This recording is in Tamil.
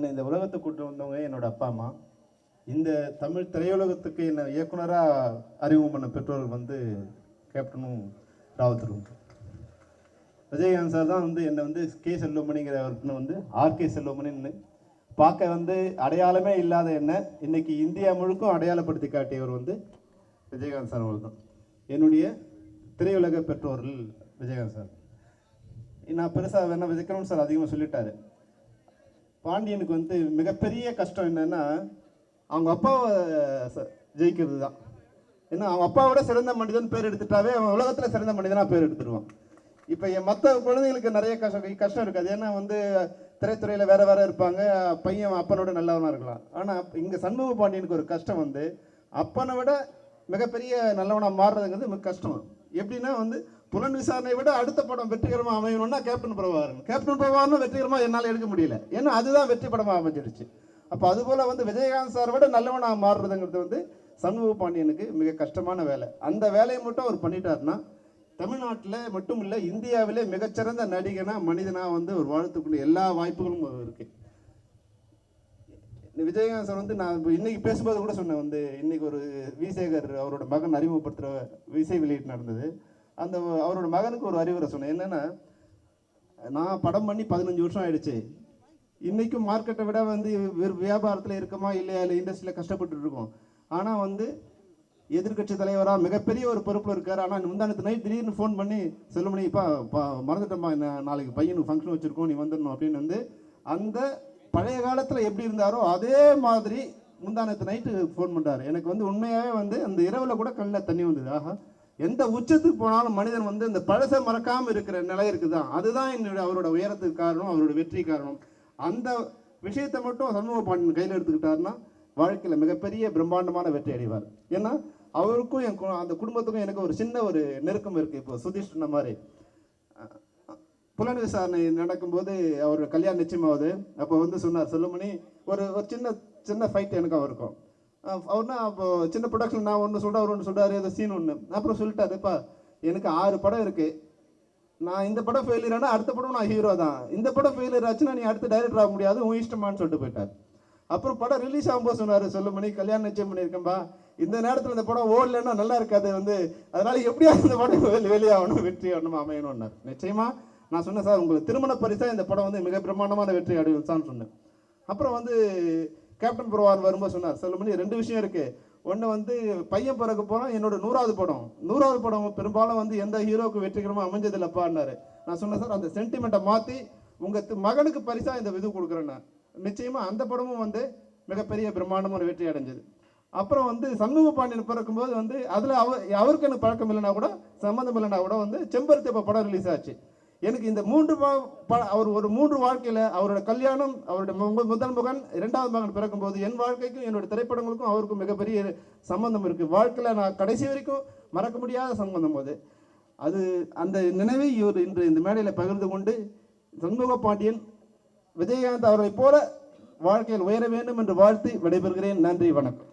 என்னை இந்த உலகத்துக்கு கூட்டு வந்தவங்க என்னோட அப்பா அம்மா. இந்த தமிழ் திரையுலகத்துக்கு என்னை இயக்குனராக அறிமுகம் பண்ண பெற்றோர்கள் வந்து கேப்டனும் ராவத்தரும். விஜயகாந்த் சார் தான் வந்து என்னை வந்து கே செல்வமணிங்கிறவர்னு வந்து ஆர்கே செல்வமணின்னு பார்க்க வந்து அடையாளமே இல்லாத என்ன இன்னைக்கு இந்தியா முழுக்கும் அடையாளப்படுத்தி காட்டியவர் வந்து விஜயகாந்த் சார் அவர்கள் தான். என்னுடைய திரையுலக பெற்றோர்கள் விஜயகாந்த் சார். நான் பெருசாக வேணா விஜயகாந்த் சார் அதிகமாக சொல்லிட்டாரு. பாண்டியனுக்கு வந்து மிகப்பெரிய கஷ்டம் என்னன்னா அவங்க அப்பாவை ஜெயிக்கிறது தான். ஏன்னா அவங்க அப்பாவோட சிறந்த மனிதன் பேர் எடுத்துட்டாவே அவன் உலகத்தில் சிறந்த மனிதனாக பேர் எடுத்துருவான். இப்போ மற்ற குழந்தைங்களுக்கு நிறைய கஷ்டம் இருக்காது. ஏன்னா வந்து திரைத்துறையில் வேற வேற இருப்பாங்க, பையன் அப்பனோட நல்லவனாக இருக்கலாம். ஆனால் இங்கே சண்முக பாண்டியனுக்கு ஒரு கஷ்டம் வந்து அப்பனை விட மிகப்பெரிய நல்லவனாக மாறுறதுங்கிறது மிக கஷ்டம். எப்படின்னா வந்து புலன் விசாரணையை விட அடுத்த படம் வெற்றிகரமாக அமையணும்னா கேப்டன் பிரபாகரன் வெற்றிகரமாக என்னால் எடுக்க முடியல. ஏன்னா அதுதான் வெற்றி படமாக அமைஞ்சிருச்சு. அப்போ அதுபோல் வந்து விஜயகாந்த் சாரை விட நல்லவனாக மாறுறதுங்கிறது வந்து சண்முக பாண்டியனுக்கு மிக கஷ்டமான வேலை. அந்த வேலையை மட்டும் அவர் பண்ணிட்டாருன்னா தமிழ்நாட்டில் மட்டும் இல்லை இந்தியாவிலே மிகச்சிறந்த நடிகனாக மனிதனாக வந்து ஒரு வாழ்த்துக்குள்ள எல்லா வாய்ப்புகளும் இருக்கு. விஜயகாந்த் சார் வந்து நான் இன்னைக்கு பேசும்போது கூட சொன்னேன் வந்து இன்னைக்கு ஒரு விசேகர் அவரோட மகன் அறிமுகப்படுத்துகிற விசை வெளியீட்டு நடந்தது. அந்த அவரோட மகனுக்கு ஒரு அறிவுரை சொன்னேன். என்னன்னா நான் படம் பண்ணி 15 வருஷம் ஆயிடுச்சு. இன்னைக்கும் மார்க்கெட்டை விட வந்து வியாபாரத்தில் இருக்கமா இல்லையா இல்லை இண்டஸ்ட்ரியில் கஷ்டப்பட்டு இருக்கோம். ஆனால் வந்து எதிர்கட்சி தலைவராக மிகப்பெரிய ஒரு பொறுப்பில் இருக்கார். ஆனால் முந்தானத்து நைட் திடீர்னு ஃபோன் பண்ணி செல்லுமணி மறந்துட்டோம்மா, நாளைக்கு பையனுக்கு ஃபங்க்ஷன் வச்சுருக்கோம், நீ வந்துடணும் அப்படின்னு வந்து அந்த பழைய காலத்தில் எப்படி இருந்தாரோ அதே மாதிரி முந்தானத்து நைட்டு ஃபோன் பண்ணுறாரு. எனக்கு வந்து உண்மையாகவே வந்து அந்த இரவில் கூட கண்ணில் தண்ணி வந்தது. ஆஹா, எந்த உச்சத்துக்கு போனாலும் மனிதன் வந்து இந்த பழசை மறக்காமல் இருக்கிற நிலை இருக்குதான். அதுதான் என்னுடைய அவரோட உயரத்துக்கு காரணம், அவரோட வெற்றி காரணம். அந்த விஷயத்தை மட்டும் சண்முக பாண்டியன் கையில் எடுத்துக்கிட்டாருன்னா வாழ்க்கையில் மிகப்பெரிய பிரம்மாண்டமான வெற்றி அடைவார். ஏன்னா அவருக்கும் அந்த குடும்பத்துக்கும் எனக்கு ஒரு சின்ன ஒரு நெருக்கம் இருக்குது. இப்போ சுதீஷ் சொன்ன மாதிரி புலன் விசாரணை நடக்கும்போது அவர் கல்யாணம் நிச்சயமாவது அப்போ வந்து சொன்னார் செல்லுமணி ஒரு சின்ன சின்ன ஃபைட் எனக்கு அவருக்கும். அவர்னா அப்போ சின்ன ப்ரொடக்ஷன் நான் ஒன்று சொல்கிறேன், அவர் ஒன்று சொல்கிறாரு, ஏதோ சீன் ஒன்று. அப்புறம் சொல்லிட்டாருப்பா எனக்கு 6 படம் இருக்குது, நான் இந்த படம் ஃபெயிலியர் ஆனால் அடுத்த படம் நான் ஹீரோ தான், இந்த படம் ஃபெயிலியர் ஆச்சுன்னா நீ அடுத்து டைரக்டர் ஆக முடியாது, உன் இஷ்டமானு சொல்லிட்டு போயிட்டார். அப்புறம் படம் ரிலீஸ் ஆகும்போது சொன்னார் செல்லுமணி கல்யாணம் நிச்சயம் பண்ணியிருக்கேன்பா, இந்த நேரத்தில் இந்த படம் ஓடலன்னா நல்லா இருக்காது வந்து, அதனால எப்படியாவது இந்த படம் வெளியாகணும் வெற்றி ஆகணும் அமையணும்னார். நிச்சயமா நான் சொன்னேன் சார் உங்களுக்கு திருமண பரிசா இந்த படம் வந்து மிக பிரம்மாண்டமான வெற்றி அடைவிச்சான்னு சொன்னேன். அப்புறம் வந்து கேப்டன் பிரபாகரன் வரும்போது சொன்னார் செல்லுமணி 2 விஷயம் இருக்கு. ஒன்று வந்து பையன் பிறகு போனால் என்னோட 100வது படம் பெரும்பாலும் வந்து எந்த ஹீரோவுக்கு வெற்றிகரமாக அமைஞ்சதில்லைப்பான்னாரு. நான் சொன்னேன் சார் அந்த சென்டிமெண்ட்டை மாற்றி உங்கள் மகனுக்கு பரிசாக இந்த இது கொடுக்குறேன்னா நிச்சயமாக அந்த படமும் வந்து மிகப்பெரிய பிரம்மாண்டமான வெற்றி அடைஞ்சது. அப்புறம் வந்து சண்முக பாண்டியன் பிறக்கும்போது வந்து அதில் அவருக்கு எனக்கு பழக்கம் இல்லைனா கூட சம்மந்தம் இல்லைனா கூட வந்து செம்பருத்தி இப்போ படம் ரிலீஸ் ஆச்சு. எனக்கு இந்த 3 அவர் ஒரு 3 வாழ்க்கையில் அவரோட கல்யாணம், அவருடைய முதல் மகன், 2வது மகன் பிறக்கும்போது என் வாழ்க்கைக்கும் என்னோட திரைப்படங்களுக்கும் அவருக்கும் மிகப்பெரிய சம்பந்தம் இருக்குது. வாழ்க்கையில் நான் கடைசி வரைக்கும் மறக்க முடியாத சம்பந்தம் அது. அந்த நினைவை இவர் இன்று இந்த மேடையில் பகிர்ந்து கொண்டு சண்முக பாண்டியன் விஜயகாந்த் அவரை போல வாழ்க்கையில் உயர வேண்டும் என்று வாழ்த்து விடைபெறுகிறேன். நன்றி, வணக்கம்.